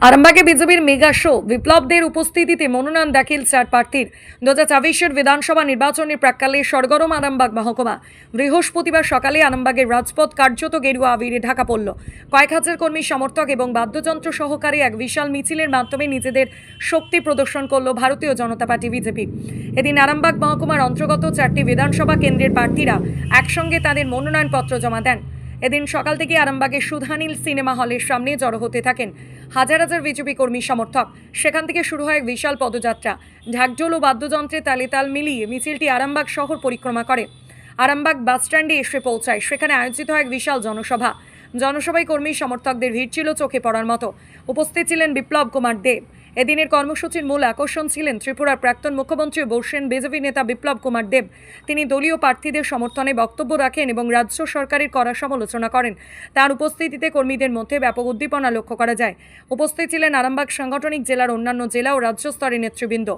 আরামবাগে বিজেপির mega show বিপ্লবদের উপস্থিতিতে মনোনয়ন দাখিল 4 প্রার্থীর 2024 বিধানসভা নির্বাচনের প্রাক্কালে সরগরম আরামবাগ মহকুমা। বৃহস্পতিবার সকালে আরামবাগের রাজপথ কার্যত গেরুয়া আবিরে ঢাকা পড়ল। কয়েক হাজার কর্মী সমর্থক এবং বাদ্যযন্ত্র সহকারে এক বিশাল মিছিলের মাধ্যমে নিজেদের শক্তি প্রদর্শন করল ভারতীয় জনতা পার্টি বিজেপি। এদিন আরামবাগ মহকুমার অন্তর্গত 4টি বিধানসভা কেন্দ্রের প্রার্থীরা একসঙ্গে তাদের মনোনয়নপত্র জমা দেন। এদিন সকাল থেকে আরামবাগের সুধানীল সিনেমা হলের সামনে জড়ো হতে থাকেন হাজার হাজার বিজেপি কর্মী সমর্থক। সেখান থেকে শুরু হয় এক বিশাল পদযাত্রা। ঢাকঢোল ও বাদ্যযন্ত্রে তালে তাল মিলিয়ে মিছিলটি আরামবাগ শহর পরিক্রমা করে আরামবাগ বাসস্ট্যান্ডে এসে পৌঁছায়। সেখানে আয়োজিত হয় এক বিশাল জনসভায় কর্মী সমর্থকদের ভিড় ছিল চোখে পড়ার মতো। উপস্থিত ছিলেন বিপ্লব কুমার দেব। এদিনের কর্মসূচির মূল আকর্ষণ ছিলেন ত্রিপুরার প্রাক্তন মুখ্যমন্ত্রী বর্ষেন বিজেপি নেতা বিপ্লব কুমার দেব। তিনি দলীয় প্রার্থীদের সমর্থনে বক্তব্য রাখেন এবং রাজ্য সরকারের কড়া সমালোচনা করেন। তার উপস্থিতিতে কর্মীদের মধ্যে ব্যাপক উদ্দীপনা লক্ষ্য করা যায়। উপস্থিত ছিলেন আরামবাগ সাংগঠনিক জেলার অন্যান্য জেলা ও রাজ্য স্তরের নেতৃবৃন্দ।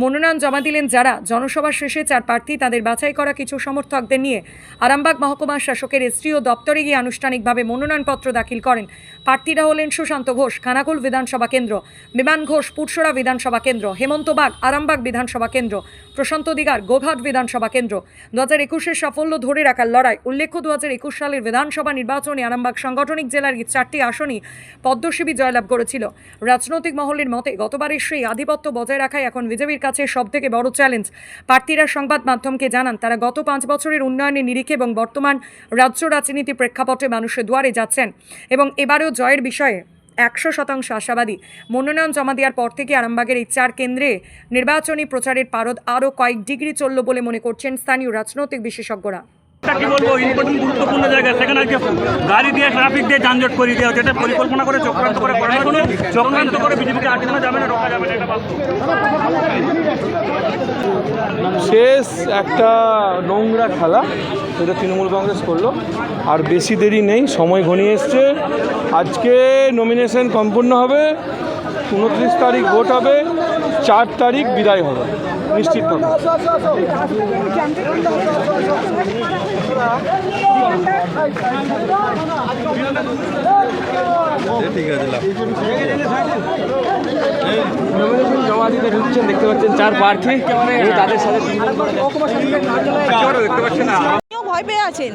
মনোনয়ন জমা দিলেন যারা। জনসভা শেষে 4 প্রার্থী তাদের বাছাই করা কিছু সমর্থকদের নিয়ে আরামবাগ মহকুমা শাসকের এসডিও দপ্তরে গিয়ে আনুষ্ঠানিকভাবে মনোনয়নপত্র দাখিল করেন। প্রার্থীরা হলেন সুশান্ত ঘোষ, খানাকুল বিধানসভা কেন্দ্র, বিমান ঘোষ, পুরসরা বিধানসভা কেন্দ্র, হেমন্ত বাগ, আরামবাগ বিধানসভা কেন্দ্র, প্রশান্ত দিগার, গোঘাট বিধানসভা কেন্দ্র। 2021 সাফল্য ধরে রাখার লড়াই। উল্লেখ্য 2021 সালের বিধানসভা নির্বাচনে আরামবাগ সাংগঠনিক জেলার 4টি আসনই পদ্মশিবী জয়লাভ করেছিল। রাজনৈতিক মহলের মতে গতবারের সেই আধিপত্য বজায় রাখাই এখন বিজেপির কাছে সবথেকে বড় চ্যালেঞ্জ। প্রার্থীরা সংবাদ মাধ্যমকে জানান তারা গত 5 বছরের উন্নয়নের নিরিখে এবং বর্তমান রাজ্য রাজনীতি প্রেক্ষাপটে মানুষের দুয়ারে যাচ্ছেন এবং এবারেও জয়ের বিষয়ে 100% আশাবাদী। মনোনয়ন জমা দেওয়ার পর থেকে আরামবাগের এই 4 কেন্দ্রে নির্বাচনী প্রচারের পারদ আরও কয়েক ডিগ্রি চলল বলে মনে করছেন স্থানীয় রাজনৈতিক বিশেষজ্ঞরা। কি বলবো, ইম্পর্টেন্ট গুরুত্বপূর্ণ জায়গা, সেখানে গাড়ি দিয়ে ট্রাফিক দিয়ে যানজট করে দেওয়া, যেটা পরিকল্পনা করে চক্রান্ত করে বিজেপিকে আটকানো যাবে না, রোকা যাবে না, এটা বাস্তব। শেষ একটা নোংরা খেলা যেটা তৃণমূল কংগ্রেস করলো, আর বেশি দেরি নেই, সময় ঘনিয়ে এসছে। আজকে নমিনেশন সম্পূর্ণ হবে, 29 তারিখ ভোট হবে, 4 তারিখ বিদায় হবে নিশ্চিতভাবে। নমিনেশন জমা দিতে ঢুকছেন, দেখতে পাচ্ছেন 4 প্রার্থী, তাদের সাথে দেখতে পাচ্ছেন না, ভয় পেয়ে আছেন।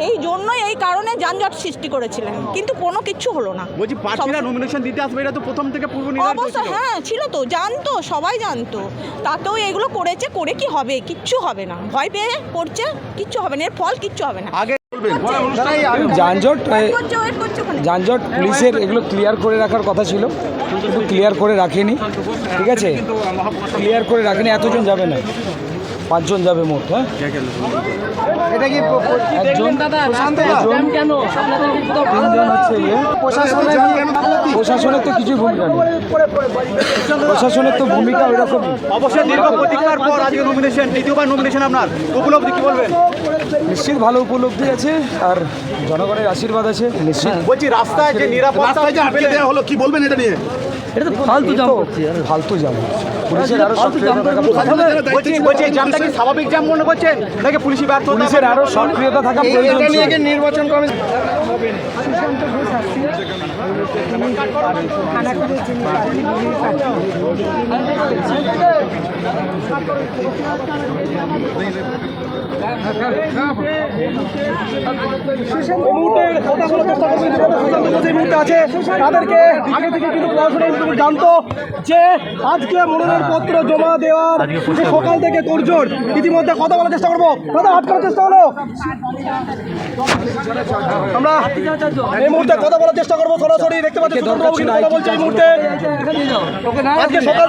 এই জন্যই এই কারণে যানজট সৃষ্টি করেছিলেন, কিন্তু কোনো কিছু হলো না। বলছি প্রার্থীরা নমিনেশন দিতে আসবে, এটা তো প্রথম থেকে পূর্ব নির্ধারিত অবশ্য হ্যাঁ ছিল তো, জানতো, সবাই জানতো। তাতেও এগুলো করেছে, করে কি হবে? কিচ্ছু হবে না, ভয় পেয়ে করছে, কিচ্ছু হবে না, এর ফল কিচ্ছু হবে না। আগে যানজট পুলিশের এগুলো ক্লিয়ার করে রাখার কথা ছিল, কিন্তু ক্লিয়ার করে রাখেনি। ঠিক আছে, ক্লিয়ার করে রাখেনি। এতজন যাবে না, 5 জন যাবে মোট। হ্যাঁ, এটা কি প্রশাসনের তো কিছুই ভূমিকা নেই, প্রশাসনের তো ভূমিকা ওইরকমই। অবশ্যই দীর্ঘ প্রতীক্ষার পর আজকে নমিনেশন, দ্বিতীয়বার নমিনেশন, আপনার উপলব্ধি কি বলবেন? নিশ্চিত ভালো উপলব্ধি আছে, আর জনগণের আশীর্বাদ আছে নিশ্চিত। বলছি রাস্তায় যে নিরাপত্তা আটকে দেওয়া হলো, কি বলবেন এটা নিয়ে? এটা তো ফালতু জাম হচ্ছে। পুলিশের আরো সক্রিয়তা থাকা, বলছি জামটা কি স্বাভাবিক জাম মনে করছেন নাকি পুলিশি ব্যর্থতা? পুলিশের আরো সক্রিয়তা থাকা প্রয়োজন। নির্বাচন কমিশন আছে, তাদেরকে আগে থেকে কিন্তু প্রশাসন জানতো যে আজকে মনোনয়নপত্র জমা দেওয়ার যে সকাল থেকে তোড়জোড়। ইতিমধ্যে কথা বলার চেষ্টা করবো, দাদা আটকানোর চেষ্টা হলো, আমরা এই মুহূর্তে কথা বলার চেষ্টা করবো সরাসরি। দেখতে পাচ্ছি কথা বলছে এই মুহূর্তে আজকে সকাল